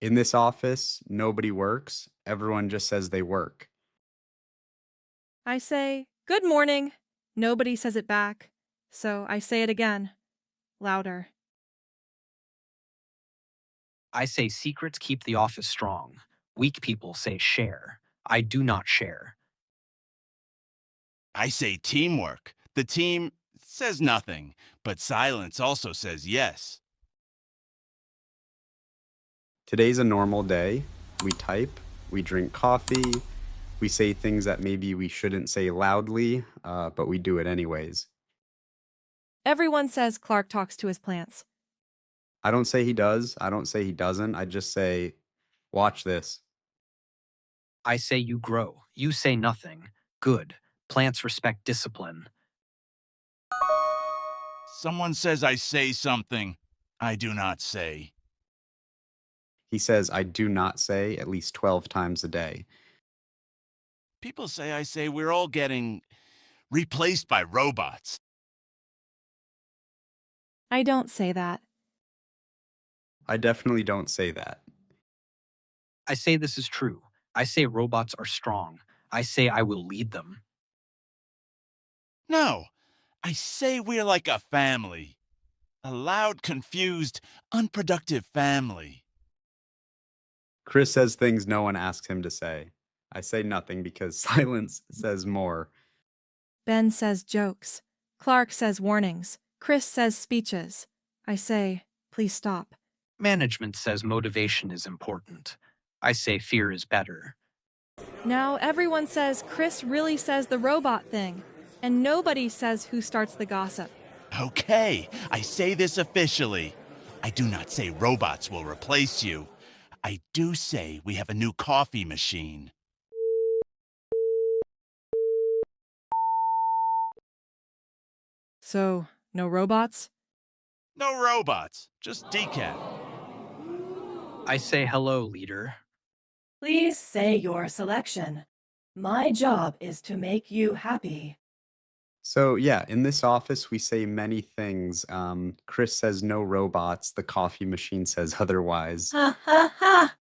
In this office, nobody works. Everyone just says they work. I say, "Good morning." Nobody says it back, so I say it again, louder. I say secrets keep the office strong. Weak people say share. I do not share. I say teamwork. The team says nothing, but silence also says yes. Today's a normal day. We type, we drink coffee, we say things that maybe we shouldn't say loudly, but we do it anyways. Everyone says Clark talks to his plants. I don't say he does. I don't say he doesn't. I just say, watch this. I say you grow. You say nothing. Good. Plants respect discipline. Someone says I say something I do not say. He says, I do not say at least 12 times a day. People say I say we're all getting replaced by robots. I don't say that. I definitely don't say that. I say this is true. I say robots are strong. I say I will lead them. No, I say we're like a family. A loud, confused, unproductive family. Chris says things no one asks him to say. I say nothing because silence says more. Ben says jokes. Clark says warnings. Chris says speeches. I say, "Please stop." Management says motivation is important. I say fear is better. Now everyone says Chris really says the robot thing, and nobody says who starts the gossip. Okay, I say this officially. I do not say robots will replace you. I do say we have a new coffee machine. So, no robots? No robots, just decaf. I say hello, leader. Please say your selection. My job is to make you happy. So, yeah, in this office, we say many things. Chris says no robots. The coffee machine says otherwise. Ha ha ha!